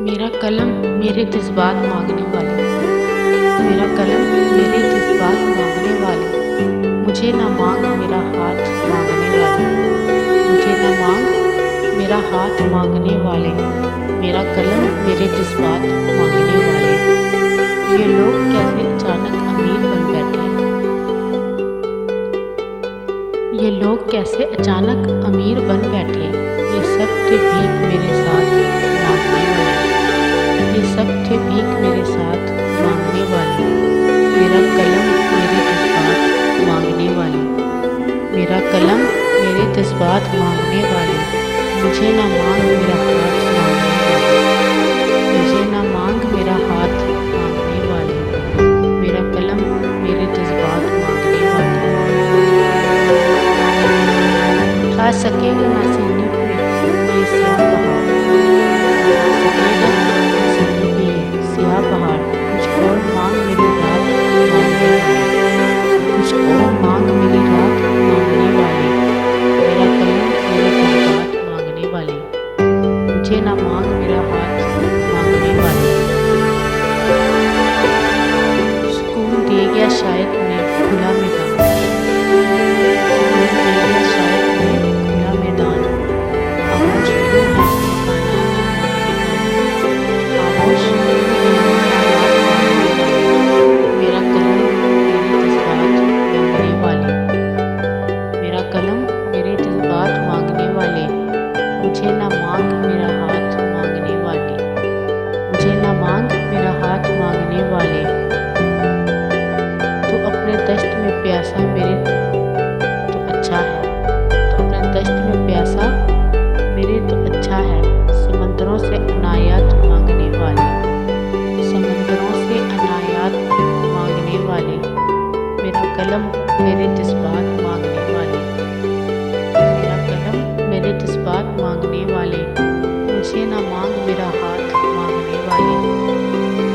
मेरा कलम मेरे जज्बात मांगने वाले, मेरा कलम मेरे जज्बात मांगने वाले, मुझे ना मांग मेरा हाथ मांगने वाले, मुझे ना मांग मेरा हाथ मांगने वाले, मेरा कलम मेरे जज्बात मांगने वाले। ये लोग कैसे अचानक अमीर बन बैठे, ये लोग कैसे अचानक अमीर बन बैठे, ये सब थे भीख मेरे साथ मांगने वाले, ये सब थे भीख मेरे साथ मांगने वाले। मेरा कलम मेरे जज्बात मांगने वाले, मेरा कलम मेरे जज्बात मांगने वाले, मुझे ना मांग मेरा हाथ मांगने वाले, मुझे ना मांग मेरा हाथ मांगने वाले, मेरा कलम मेरे जज्बात मांगने वाले। खा सकेगा ना सीने पे ये स्याह पहाड़, खा सकेगा ना सीने पे ये स्याह पहाड़, कुछ और मांग मेरी रात मांगने वाले, कुछ और मांग मेरी रात मांगने वाले, मेरा कलम मेरे जज्बात मांगने वाले, मुझे ना मांग मेरा हाथ मांगने वाले। सुकून दे गया शायद उन्हें खुला मैदान, सुकून दे गया शायद उन्हें खुला मैदान, खामोश क्यों है मकानात मांगने वाले, खामोश क्यों है मकानात मांगने वाले, मेरा कलम मेरे जज्बात मांगने वाले, मेरा कलम मेरे जज्बात मांगने वाले, मुझे ना मांग मेरा हाथ मांगने वाले, मुझे ना मांग मेरा हाथ मांगने वाले। तू अपने दश्त में प्यासा मेरे तो अच्छा है, तो अपने दश्त में प्यासा मेरे तो अच्छा है, समंदरों से अनायात मांगने वाले, समंदरों से अनायात मांगने वाले, मेरा कलम मेरे जज्बात मांगने वाले, मेरा कलम मेरे जज्बात मांगने वाले, मुझे ना मांग मेरा हाथ मांगने वाले,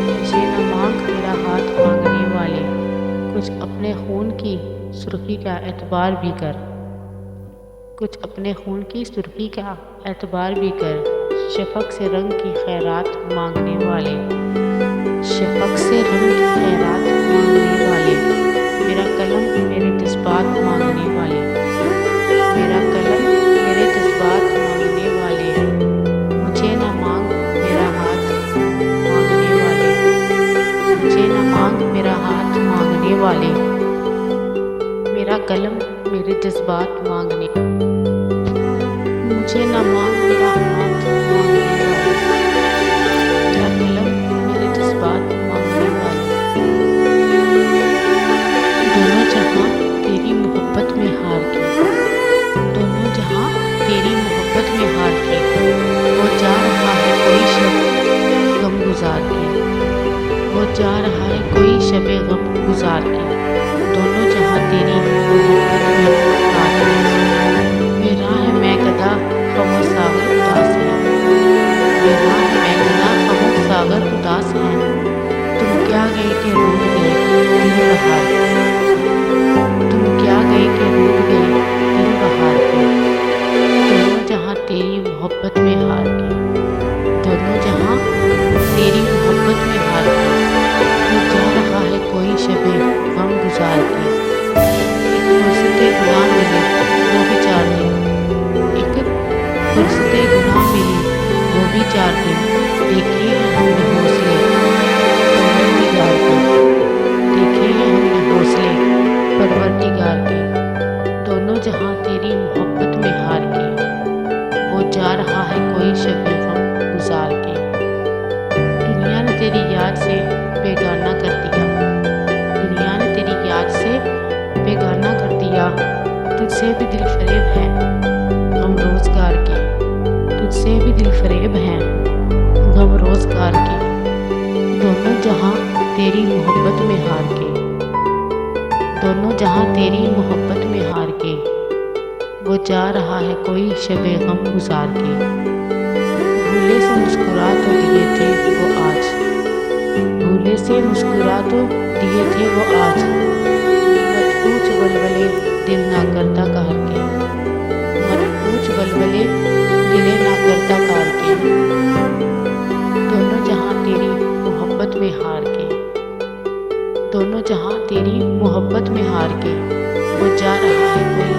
मुझे ना मांग मेरा हाथ मांगने वाले। कुछ अपने खून की सुर्खी का एतबार भी कर, कुछ अपने खून की सुर्खी का एतबार भी कर, शफक से रंग की खैरात मांगने वाले, शफक से रंग की खैरात मांगने वाले, मेरा कलम मेरे जज्बात मांगने वाले, मेरा कलम मेरे जज्बात मांगने वाले, मुझे ना मांग मेरा हाथ मांगने वाले, मुझे ना मांग मेरा हाथ मांगने वाले, मेरा कलम मेरे जज्बात मांगने, मुझे ना मांग मेरा हाथ मांगने वाले, मेरा कलम मेरे जज्बात मांगने वाले। दोनों जहां तेरी मोहब्बत में हार के, दोनों जहां तेरी मोहब्बत में हार के, वो जा रहा है कोई शब गम गुजार के, वो जा रहा है कोई शबे गम गुजार के, दोनों जहां तेरी मोहब्बत में हार के। मेरा है मैं गदा खमो सागर उदास है, मेरा है मैं गदा खमो सागर उदास है, तुम क्या गए के रूठ गए दिन बहार के, तुम क्या गए के रूठ गए दिन बहार के, दोनों जहां तेरी मोहब्बत में हार के, दोनों जहां तेरी मोहब्बत में हार के, वो जा रहा है कोई शबे गम गुजार के। एक फुर्सते गुलाम मिली वो भी 4 दिन, एक फुर्सते गुलाम मिली वो भी 4 दिन, देखे हैं हमने हौसले परवरदिगार के, देखे हैं हमने हौसले परवरदिगार के, दोनों जहां तेरी मोहब्बत में हार के, वो जा रहा है कोई शबे गम गुजार के। दुनिया ने तेरी याद से बेगाना कर दिया, दुनिया ने तेरी याद से बेगाना कर दिया, तुझसे भी दिल फरेब है गम रोजगार के, तुझसे भी दिल फरेब है गम रोजगार के, दोनों जहां तेरी मोहब्बत में हार के, दोनों जहां तेरी मोहब्बत में हार के, वो जा रहा है कोई शबे गम गुजार के। भूले से मुस्कुरा तो दिए थे वो आज, भूले से मुस्कुरा तो दिए थे वो आज, मत पूछ बलबले दिल ना करता कहर के, मत पूछ बलबले दिल ना करता कार के, दोनों जहां तेरी मोहब्बत में हार के वो जा रहा है कोई